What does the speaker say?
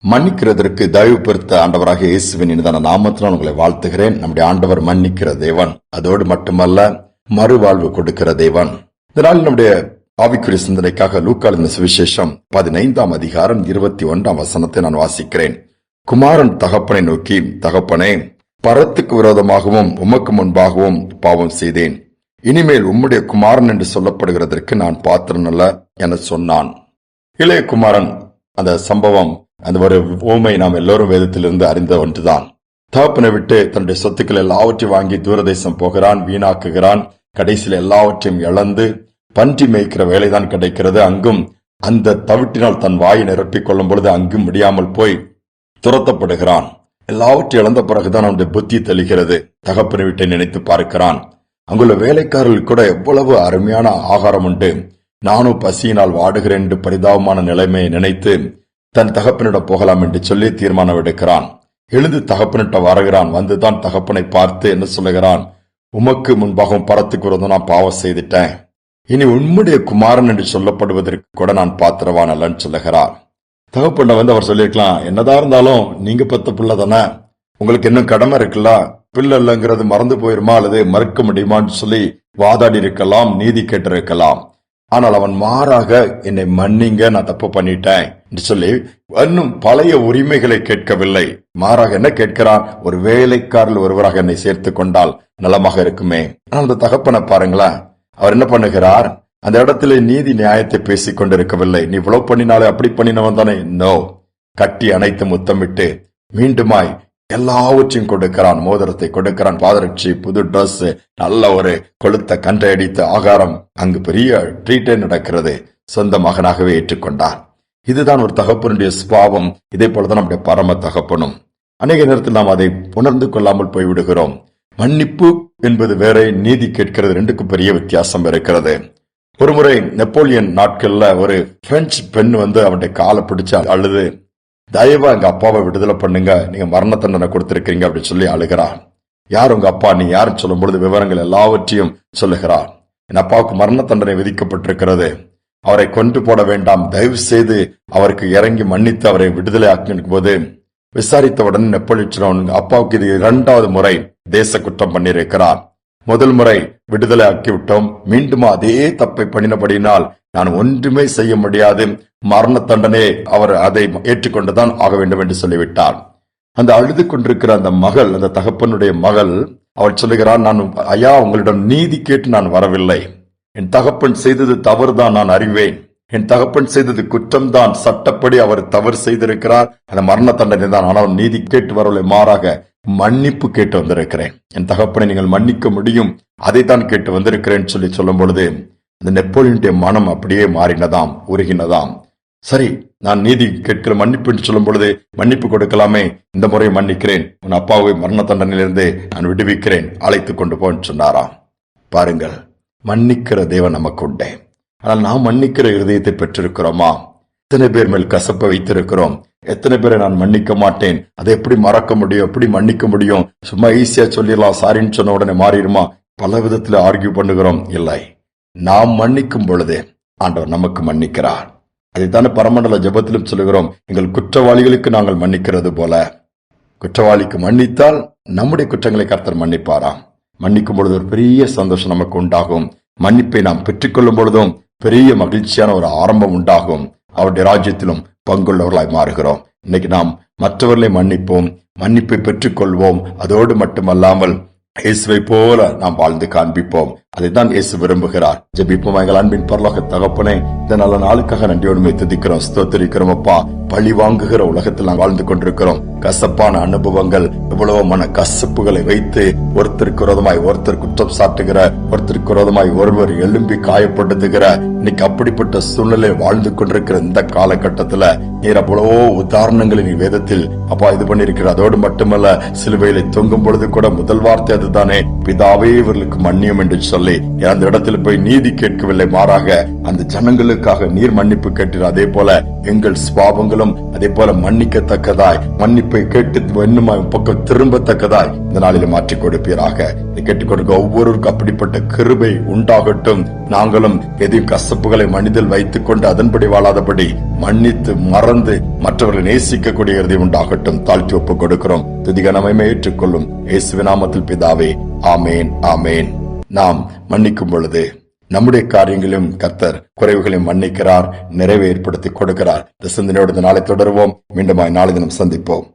மன்னிக்கிறதற்கு தயவு பெருத்த ஆண்டவராக இயேசுவின் இனிதான நாமத்தினால் உங்களை வாழ்த்துகிறேன். நம்முடைய ஆண்டவர் மன்னிக்கிற தேவன், அதோடு மட்டுமல்ல மறுவாழ்வு கொடுக்கிற தேவன். இதனால் நம்முடைய ஆவிக்குரிய சிந்தனைக்காக லூக்காவின் சுவிசேஷம் 15ஆம் அதிகாரம் 21ஆம் வசனத்தை நான் வாசிக்கிறேன். குமாரன் தகப்பனை நோக்கி, தகப்பனே, பரத்துக்கு விரோதமாகவும் உமக்கு முன்பாகவும் பாவம் செய்தேன். இனிமேல் உம்முடைய குமாரன் என்று சொல்லப்படுகிறதற்கு நான் பாத்திரன் அல்ல என சொன்னான். இளைய குமாரன், அந்த சம்பவம், அந்த ஒரு ஓமை நாம் எல்லோரும் வேதத்திலிருந்து அறிந்த ஒன்றுதான். தகப்பனை விட்டு தன்னுடைய சொத்துக்கள் எல்லாவற்றையும் வாங்கி தூரதேசம் போகிறான், வீணாக்குகிறான். கடைசியில் எல்லாவற்றையும் இழந்து பன்றி மேய்க்கிற வேலைதான் கிடைக்கிறது. அங்கும் அந்த தவிட்டினால் தன் வாயை நிரப்பிக் கொள்ளும் பொழுது அங்கும் முடியாமல் போய் துரத்தப்படுகிறான். எல்லாவற்றையும் இழந்த பிறகுதான் அவனுடைய புத்தி தெளிகிறது. தகப்பனை விட்டை நினைத்து பார்க்கிறான். அங்குள்ள வேலைக்காரர்கள் கூட எவ்வளவு அருமையான ஆகாரம் உண்டு, நானும் பசியினால் வாடுகிறேன் என்று பரிதாபமான நிலைமையை நினைத்து தன் தகப்பனிடம் போகலாம் என்று சொல்லி தீர்மானம் எடுக்கிறான். எழுந்து தகப்பனிட்ட வருகிறான். வந்துதான் தகப்பனை பார்த்து என்ன சொல்லுகிறான், உமக்கு முன்பாகவும் பரத்துக்கு விரோதம் நான் பாவம் செய்துட்டேன். இனி உம்முடைய குமாரன் என்று சொல்லப்படுவதற்கு கூட நான் பாத்திரவான் அல்லன்னு சொல்லுகிறார். தகப்பன அவர் சொல்லிருக்கலாம், என்னதான் இருந்தாலும் நீங்க பெத்த பிள்ளை தானே, உங்களுக்கு இன்னும் கடமை இருக்குல்ல, பிள்ளை இல்லைங்கிறது மறந்து போயிருமா அல்லது மறுக்க முடியுமான்னு சொல்லி வாதாடி இருக்கலாம், நீதி கேட்டிருக்கலாம். ஆனால் அவன் மாறாக என்னை மன்னிங்க, நான் தப்பு பண்ணிட்டேன் என்று சொல்லி இன்னும் பழைய உரிமைகளை கேட்கவில்லை. மாறாக என்ன கேட்கிறான், ஒரு வேலைக்காரில் ஒருவராக என்னை சேர்த்து கொண்டால் நலமாக இருக்குமே. ஆனால் அந்த தகப்பனை பாருங்களேன், அவர் என்ன பண்ணுகிறார், அந்த இடத்துல நீதி நியாயத்தை பேசிக் கொண்டிருக்கவில்லை. நீ இவ்வளவு பண்ணினாலே அப்படி பண்ணினவன் தானே, நோ, கட்டி அணைத்து முத்தமிட்டு மீண்டுமாய் எல்லாவற்றையும் கொடுக்கிறான். மோதிரத்தை கொடுக்கிறான், பாதரட்சி, புது டிரஸ், நல்ல ஒரு கொளுத்த கன்றை அடித்த ஆகாரம், அங்கு பெரிய ட்ரீட்டே நடக்கிறது. சொந்த மகனாகவே ஏற்றுக்கொண்டார். இதுதான் ஒரு தகப்பனுடைய சுபாவம். இதே போலதான் நம்முடைய பரம தகப்பனும். அநேக நேரத்தில் நாம் அதை உணர்ந்து கொள்ளாமல் போய்விடுகிறோம். மன்னிப்பு என்பது வேற, நீதி கேட்கிறது, ரெண்டுக்கும் பெரிய வித்தியாசம் இருக்கிறது. ஒருமுறை நெப்போலியன் நாட்கள்ல ஒரு பிரெஞ்சு பெண் அவனுடைய காலை பிடிச்சு அழுது, தயவா எங்க அப்பாவை விடுதலை பண்ணுங்க, நீங்க மரண தண்டனை கொடுத்திருக்கீங்க அப்படின்னு சொல்லி அழுகிறார். யார் உங்க அப்பா, நீ யாருன்னு சொல்லும் பொழுது விவரங்கள் எல்லாவற்றையும் சொல்லுகிறார். என் அப்பாவுக்கு மரண தண்டனை விதிக்கப்பட்டிருக்கிறது, அவரை கொண்டு போட வேண்டாம், தயவு செய்து அவருக்கு இறங்கி மன்னித்து அவரை விடுதலை ஆக்கினும் போது விசாரித்தவுடன் நெப்போலியன் அப்பாவுக்கு இது 2வது முறை தேச குற்றம் பண்ணியிருக்கிறார். முதல் முறை விடுதலை ஆக்கிவிட்டோம், மீண்டும் அதே தப்பை பண்ணினபடினால் நான் ஒன்றுமே செய்ய முடியாது, மரண தண்டனை அவர் அதை ஏற்றுக்கொண்டுதான் ஆக வேண்டும் என்று சொல்லிவிட்டார். அந்த அழுது கொண்டிருக்கிற அந்த மகள், அந்த தகப்பனுடைய மகள், அவள் சொல்லுகிறான், நான் ஐயா உங்களிடம் நீதி கேட்டு நான் வரவில்லை, என் தகப்பன் செய்தது தவறுதான், நான் அறிவேன், என் தகப்பன் செய்தது குற்றம்தான், சட்டப்படி அவர் தவறு செய்திருக்கிறார், அந்த மரண தண்டனை தான், ஆனால் நீதி கேட்டு வரவில்லை, மாறாக மன்னிப்பு கேட்டு வந்திருக்கிறேன், என் தகப்பனை நீங்கள் மன்னிக்க முடியும், அதை தான் கேட்டு வந்திருக்கிறேன் சொல்லி சொல்லும் பொழுது அந்த நெப்போலியனுடைய மனம் அப்படியே மாறினதாம், உருகினதாம். சரி, நான் நீதி கேட்கிற மன்னிப்பு என்று சொல்லும் பொழுது மன்னிப்பு கொடுக்கலாமே, இந்த முறை மன்னிக்கிறேன், உன் அப்பாவை மரண தண்டனையிலிருந்து நான் விடுவிக்கிறேன், அழைத்து கொண்டு போன்னு சொன்னாராம். பாருங்கள், மன்னிக்கிற தேவன் நமக்கு உண்டே. ஆனால் நாம் மன்னிக்கிற இருதயத்தை பெற்றிருக்கிறோமா? எத்தனை பேர் மேல் கசப்பை வைத்திருக்கிறோம்? எத்தனை பேரை நான் மன்னிக்க மாட்டேன், அதை எப்படி மறக்க முடியும், எப்படி மன்னிக்க முடியும், சும்மா ஈஸியா சொல்லிடலாம், சாரின்னு சொன்ன உடனே மாறிடுமா, பல விதத்துல ஆர்கியூ பண்ணுகிறோம். இல்லை, நாம் மன்னிக்கும் பொழுது ஆண்டவர் நமக்கு மன்னிக்கிறார். அதைத்தானே பரமண்டல ஜெபத்திலும் சொல்லுகிறோம், எங்கள் குற்றவாளிகளுக்கு நாங்கள் மன்னிக்கிறது போல. குற்றவாளிக்கு மன்னித்தால் நம்முடைய குற்றங்களை கர்த்தர் மன்னிப்பாராம். மன்னிக்கும் பொழுது ஒரு பெரிய சந்தோஷம் நமக்கு உண்டாகும். மன்னிப்பை நாம் பெற்றுக்கொள்ளும் பொழுதும் பெரிய மகிழ்ச்சியான ஒரு ஆரம்பம் உண்டாகும். அவருடைய ராஜ்யத்திலும் பங்குள்ளவர்களாய் மாறுகிறோம். இன்னைக்கு நாம் மற்றவர்களை மன்னிப்போம், மன்னிப்பை பெற்றுக்கொள்வோம். அதோடு மட்டுமல்லாமல் இயேசுவை போல நாம் வாழ்ந்து காண்பிப்போம். அதைத்தான் இயேசு விரும்புகிறார். ஜெபிப்போம். எங்கள் அன்பின் பரலோக தகப்பனே, இந்த நல்ல நாளுக்காக நன்றியோடுமை துதிக்கிறோம், ஸ்தோத்திரிக்கிறோம். அப்பா, பழி வாங்குகிற உலகத்தில் நாம் வாழ்ந்து கொண்டிருக்கிறோம். கசப்பான அனுபவங்கள், எவ்வளவோ மன கசப்புகளை வைத்து ஒருத்தருக்கு விரோதமாய் ஒருத்தர் குற்றம் சாட்டுகிற, ஒருத்தருக்கு விரோதமாய் ஒருவர் எழும்பி காயப்படுத்துகிற, இன்னைக்கு அப்படிப்பட்ட சூழ்நிலை வாழ்ந்து கொண்டிருக்கிற இந்த காலகட்டத்துல நீர் அவ்வளவோ உதாரணங்களை நீ வேதத்தில் அப்பா இது பண்ணிருக்கிற. அதோடு மட்டுமல்ல, சிலுவையில தொங்கும் பொழுது கூட முதல் வார்த்தை அதுதானே, பிதாவே இவர்களுக்கு மன்னியும் என்று சொல்ல சொல்லி அந்த இடத்துல போய் நீதி கேட்கவில்லை, மாறாக அந்த ஜனங்களுக்காக நீர் மன்னிப்பு கேட்டீர். அதே போல எங்கள் சுபாவங்களும் அதே போல மன்னிக்கத்தக்கதாய், மன்னிப்பை கேட்டு பக்கம் திரும்பத்தக்கதாய் இந்த நாளில் மாற்றிக் கொடுப்பீராக. இதை கேட்டுக் கொடுக்க ஒவ்வொருவருக்கும் அப்படிப்பட்ட கிருபை உண்டாகட்டும். நாங்களும் எதையும் கசப்புகளை மனிதல் வைத்துக் கொண்டு அதன்படி வாழாதபடி மன்னித்து மறந்து மற்றவர்களை நேசிக்கக்கூடிய இறுதி உண்டாகட்டும். தாழ்த்தி ஒப்புக் கொடுக்கிறோம். துதிகனமே ஏற்றுக்கொள்ளும் இயேசுவின் நாமத்தில் பிதாவே, ஆமேன், ஆமேன். நாம் மன்னிக்கும் பொழுது நம்முடைய காரியங்களும் கர்த்தர் குறைவுகளையும் மன்னிக்கிறார், நிறைவு ஏற்படுத்தி கொடுக்கிறார். இந்த சிந்தனையோடு நாளை தொடருவோம். மீண்டும் நாளை தினம் சந்திப்போம்.